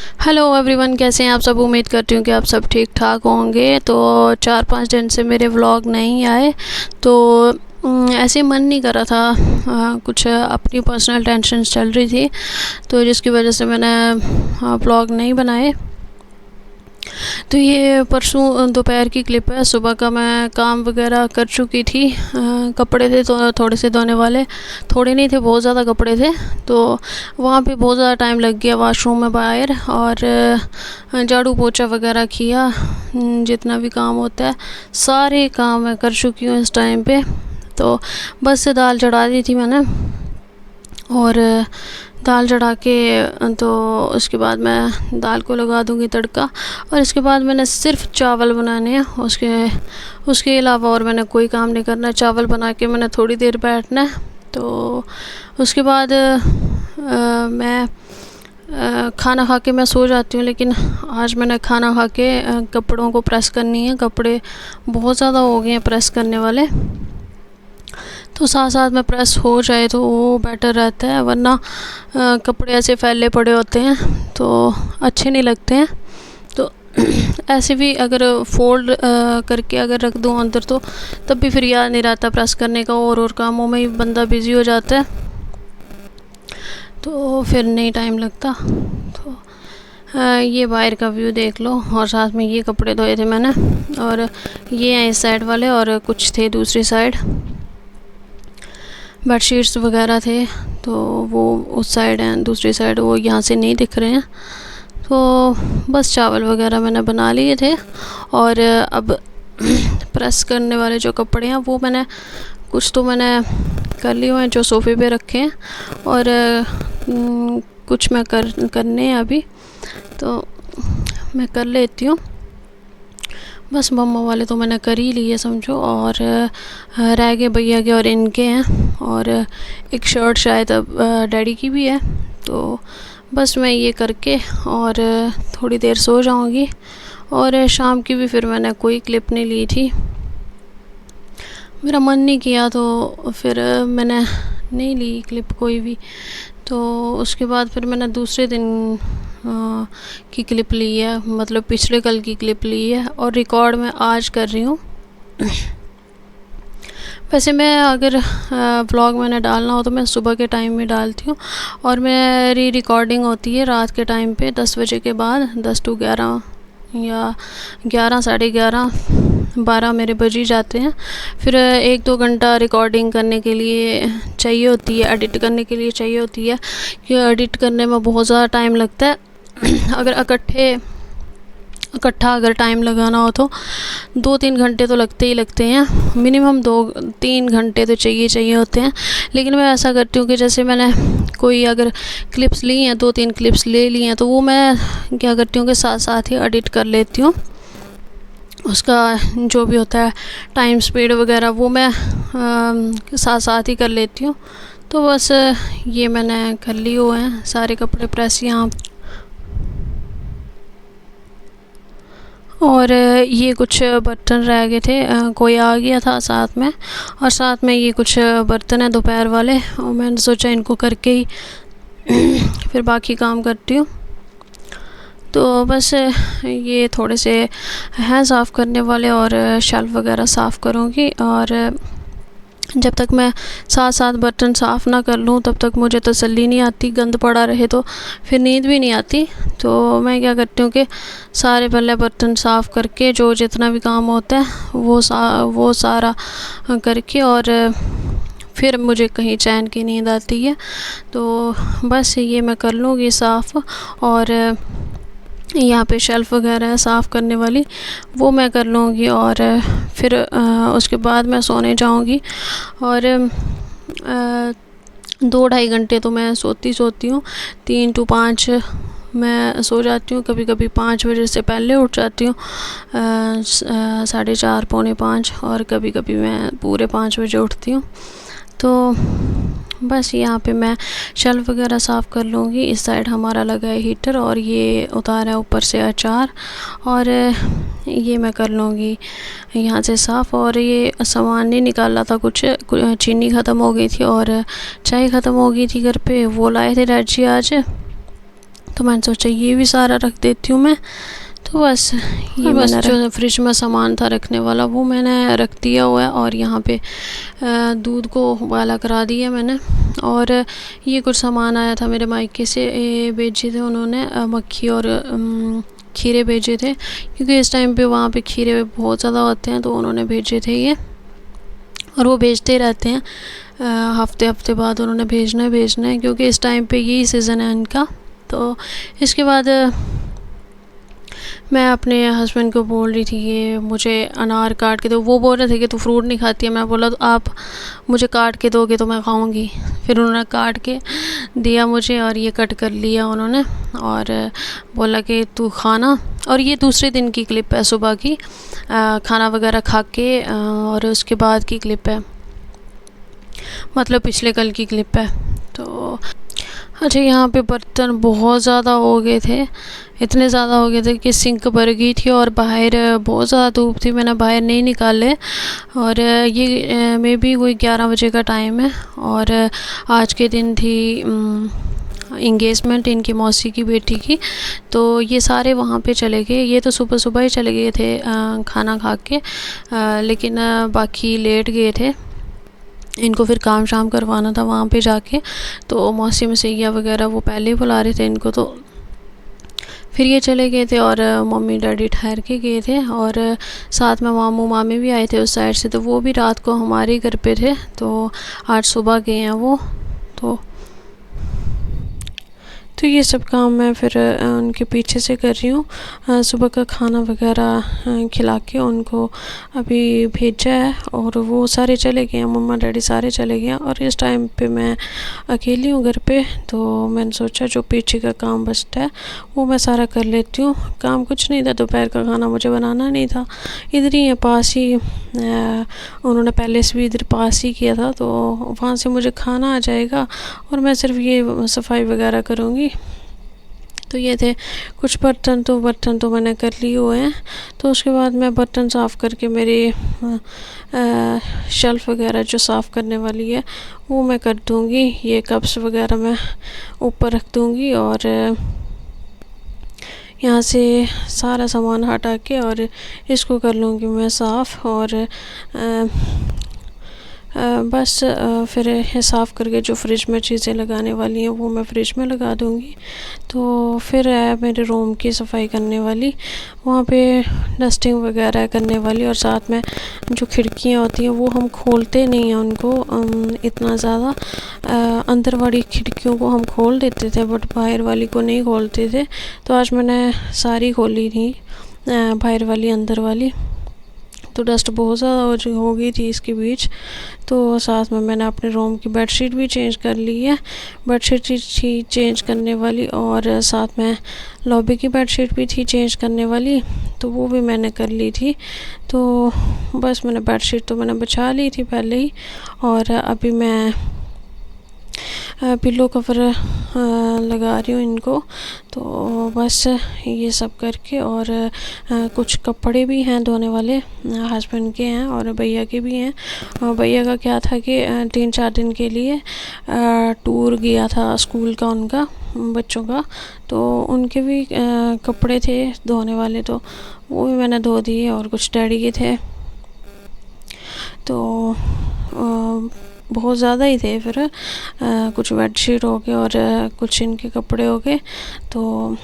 Hello everyone, कैसे हैं आप सब। उम्मीद करती हूँ कि आप सब ठीक ठाक होंगे। तो 4-5 दिन से मेरे व्लॉग नहीं आए, तो ऐसे मन नहीं कर रहा था। कुछ अपनी पर्सनल टेंशन चल रही थी, तो जिसकी वजह से मैंने व्लॉग नहीं बनाए। तो ये परसों दोपहर की क्लिप है। सुबह का मैं काम वगैरह कर चुकी थी। कपड़े थे तो थोड़े से धोने वाले, थोड़े नहीं थे, बहुत ज़्यादा कपड़े थे। तो वहाँ पे बहुत ज़्यादा टाइम लग गया वॉशरूम में बाहर, और झाड़ू पोछा वगैरह किया। जितना भी काम होता है सारे काम मैं कर चुकी हूँ इस टाइम पे। तो बस से दाल चढ़ा दी थी मैंने, और दाल चढ़ा के तो उसके बाद मैं दाल को लगा दूंगी तड़का। और इसके बाद मैंने सिर्फ चावल बनाने हैं, उसके अलावा और मैंने कोई काम नहीं करना। चावल बना के मैंने थोड़ी देर बैठना है। तो उसके बाद मैं खाना खा के मैं सो जाती हूँ। लेकिन आज मैंने खाना खा के कपड़ों को प्रेस करनी है। कपड़े बहुत ज़्यादा हो गए हैं प्रेस करने वाले, तो साथ साथ में प्रेस हो जाए तो वो बेटर रहता है, वरना कपड़े ऐसे फैले पड़े होते हैं तो अच्छे नहीं लगते हैं। तो ऐसे भी अगर फोल्ड करके अगर रख दूँ अंदर, तो तब भी फिर याद नहीं रहता प्रेस करने का, और कामों में ही बंदा बिज़ी हो जाता है, तो फिर नहीं टाइम लगता। तो ये बाहर का व्यू देख लो, और साथ में ये कपड़े धोए थे मैंने, और ये हैं इस साइड वाले, और कुछ थे दूसरी साइड। बेडशीट्स वगैरह थे तो वो उस साइड हैं, दूसरी साइड वो यहाँ से नहीं दिख रहे हैं। तो बस चावल वगैरह मैंने बना लिए थे, और अब प्रेस करने वाले जो कपड़े हैं वो मैंने कुछ तो मैंने कर लिए हुए हैं जो सोफ़े पे रखे हैं, और कुछ मैं करने हैं अभी, तो मैं कर लेती हूँ। बस मम्मा वाले तो मैंने कर ही लिए समझो, और रह गए भैया के और इनके हैं, और एक शर्ट शायद अब डैडी की भी है। तो बस मैं ये करके और थोड़ी देर सो जाऊंगी। और शाम की भी फिर मैंने कोई क्लिप नहीं ली थी, मेरा मन नहीं किया, तो फिर मैंने नहीं ली क्लिप कोई भी। तो उसके बाद फिर मैंने दूसरे दिन की क्लिप ली है, मतलब पिछले कल की क्लिप ली है, और रिकॉर्ड मैं आज कर रही हूँ। वैसे मैं अगर व्लॉग मैंने डालना हो तो मैं सुबह के टाइम में डालती हूँ, और मेरी रिकॉर्डिंग होती है रात के टाइम पे 10 बजे के बाद, 10 to 11 या 11, साढ़े 11, 12 मेरे बज ही जाते हैं। फिर 1-2 घंटा रिकॉर्डिंग करने के लिए चाहिए होती है, एडिट करने के लिए चाहिए होती है, कि एडिट करने में बहुत ज़्यादा टाइम लगता है। अगर इकट्ठा अगर टाइम लगाना हो तो 2-3 घंटे तो लगते ही लगते हैं, मिनिमम 2-3 घंटे तो चाहिए होते हैं। लेकिन मैं ऐसा करती हूँ कि जैसे मैंने कोई अगर क्लिप्स ली हैं, 2-3 क्लिप्स ले ली हैं, तो वो मैं क्या करती हूँ कि साथ साथ ही एडिट कर लेती हूँ। उसका जो भी होता है टाइम स्पीड वगैरह वो मैं साथ साथ ही कर लेती हूँ। तो बस ये मैंने कर लिए हुए हैं सारे कपड़े प्रेस यहाँ। और ये कुछ बर्तन रह गए थे, कोई आ गया था साथ में, और साथ में ये कुछ बर्तन है दोपहर वाले, और मैंने सोचा इनको करके ही फिर बाकी काम करती हूँ। तो बस ये थोड़े से हैं साफ़ करने वाले, और शेल्फ वगैरह साफ़ करूँगी। और जब तक मैं साथ साथ बर्तन साफ़ ना कर लूँ तब तक मुझे तसल्ली नहीं आती, गंद पड़ा रहे तो फिर नींद भी नहीं आती। तो मैं क्या करती हूँ कि सारे पहले बर्तन साफ़ करके जो जितना भी काम होता है वो सारा करके, और फिर मुझे कहीं चैन की नींद आती है। तो बस ये मैं कर लूँगी साफ़, और यहाँ पे शेल्फ़ वगैरह है साफ़ करने वाली, वो मैं कर लूँगी, और फिर उसके बाद मैं सोने जाऊँगी। और 2-2.5 घंटे तो मैं सोती हूँ, 3 to 5 मैं सो जाती हूँ। कभी कभी 5 बजे से पहले उठ जाती हूँ, 4:30 पौने 5, और कभी कभी मैं पूरे 5 बजे उठती हूँ। तो बस यहाँ पे मैं शेल्फ वगैरह साफ़ कर लूँगी। इस साइड हमारा लगा है हीटर, और ये उतारा है ऊपर से अचार, और ये मैं कर लूँगी यहाँ से साफ़। और ये सामान नहीं निकाला था, कुछ चीनी ख़त्म हो गई थी और चाय ख़त्म हो गई थी घर पे, वो लाए थे डैड जी आज, तो मैंने सोचा ये भी सारा रख देती हूँ मैं। तो बस ये बस जो फ्रिज में सामान था रखने वाला वो मैंने रख दिया हुआ है। और यहाँ पे दूध को उबाला करा दिया मैंने। और ये कुछ सामान आया था मेरे मायके से, भेजे थे उन्होंने, मक्खी और खीरे भेजे थे, क्योंकि इस टाइम पे वहाँ पे खीरे बहुत ज़्यादा होते हैं, तो उन्होंने भेजे थे ये। और वो भेजते रहते हैं, हफ्ते हफ्ते बाद उन्होंने भेजना है, क्योंकि इस टाइम पे यही सीज़न है इनका। तो इसके बाद मैं अपने हस्बैंड को बोल रही थी कि मुझे अनार काट के दो। वो बोल रहे थे कि तू फ्रूट नहीं खाती है। मैं बोला तो आप मुझे काट के दोगे तो मैं खाऊंगी। फिर उन्होंने काट के दिया मुझे और ये कट कर लिया उन्होंने और बोला कि तू खाना। और ये दूसरे दिन की क्लिप है, सुबह की खाना वगैरह खा के और उसके बाद की क्लिप है, मतलब पिछले कल की क्लिप है। तो अच्छा, यहाँ पे बर्तन बहुत ज़्यादा हो गए थे, इतने ज़्यादा हो गए थे कि सिंक भर गई थी और बाहर बहुत ज़्यादा धूप थी, मैंने बाहर नहीं निकाले। और ये मे बी कोई 11 बजे का टाइम है और आज के दिन थी इंगेजमेंट इनकी मौसी की बेटी की। तो ये सारे वहाँ पे चले गए, ये तो सुबह सुबह ही चले गए थे खाना खा के, लेकिन बाकी लेट गए थे। इनको फिर काम शाम करवाना था वहाँ पे जाके, तो मौसी मसैया वगैरह वो पहले ही बुला रहे थे इनको। तो फिर ये चले गए थे और मम्मी डैडी ठहर के गए थे और साथ में मामू मामी भी आए थे उस साइड से, तो वो भी रात को हमारे घर पे थे। तो आज सुबह गए हैं वो। तो ये सब काम मैं फिर उनके पीछे से कर रही हूँ। सुबह का खाना वगैरह खिला के उनको अभी भेजा है और वो सारे चले गए हैं, मम्मा डैडी सारे चले गए हैं और इस टाइम पे मैं अकेली हूँ घर पे। तो मैंने सोचा जो पीछे का काम बचता है वो मैं सारा कर लेती हूँ। काम कुछ नहीं था, दोपहर का खाना मुझे बनाना नहीं था, इधर ही है पास ही, उन्होंने पहले से भी इधर पास ही किया था, तो वहाँ से मुझे खाना आ जाएगा और मैं सिर्फ ये सफाई वगैरह करूँगी। तो ये थे कुछ बर्तन तो मैंने कर लिए हुए हैं। तो उसके बाद मैं बर्तन साफ़ करके मेरी शेल्फ़ वगैरह जो साफ़ करने वाली है वो मैं कर दूँगी। ये कप्स वगैरह मैं ऊपर रख दूँगी और यहाँ से सारा सामान हटा के और इसको कर लूँगी मैं साफ़। और बस फिर साफ़ करके जो फ्रिज में चीज़ें लगाने वाली हैं वो मैं फ्रिज में लगा दूँगी। तो फिर मेरे रूम की सफाई करने वाली, वहाँ पे डस्टिंग वगैरह करने वाली। और साथ में जो खिड़कियाँ होती हैं वो हम खोलते नहीं हैं उनको इतना ज़्यादा, अंदर वाली खिड़कियों को हम खोल देते थे बट बाहर वाली को नहीं खोलते थे। तो आज मैंने सारी खोली थी, बाहर वाली अंदर वाली। तो डस्ट बहुत ज़्यादा हो गई थी इसके बीच। तो साथ में मैंने अपने रूम की बेडशीट भी चेंज कर ली है, बेडशीट थी चेंज करने वाली और साथ में लॉबी की बेडशीट भी थी चेंज करने वाली, तो वो भी मैंने कर ली थी। तो बस मैंने बेडशीट तो मैंने बिछा ली थी पहले ही और अभी मैं पिलो कवर लगा रही हूँ इनको। तो बस ये सब करके और कुछ कपड़े भी हैं धोने वाले, हस्बैंड के हैं और भैया के भी हैं। और भैया का क्या था कि 3-4 दिन के लिए टूर गया था स्कूल का उनका, बच्चों का, तो उनके भी कपड़े थे धोने वाले, तो वो भी मैंने धो दिए। और कुछ डैडी के थे, तो बहुत ज़्यादा ही थे। फिर कुछ बेडशीट हो गए और कुछ इनके कपड़े हो गए, तो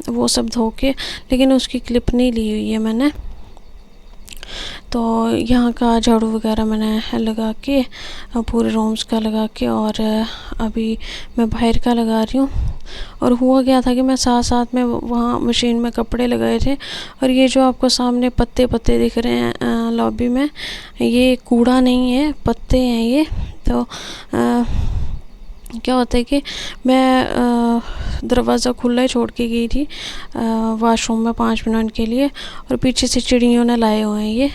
वो सब धो के, लेकिन उसकी क्लिप नहीं ली हुई है मैंने। तो यहाँ का झाड़ू वगैरह मैंने लगा के, पूरे रूम्स का लगा के, और अभी मैं बाहर का लगा रही हूँ। और हुआ क्या था कि मैं साथ साथ में वहाँ मशीन में कपड़े लगाए थे, और ये जो आपको सामने पत्ते पत्ते दिख रहे हैं लॉबी में, ये कूड़ा नहीं है, पत्ते हैं ये। तो क्या होता है कि मैं दरवाज़ा खुला ही छोड़ के गई थी वॉशरूम में 5 मिनट के लिए, और पीछे से चिड़ियों ने लाए हुए हैं ये,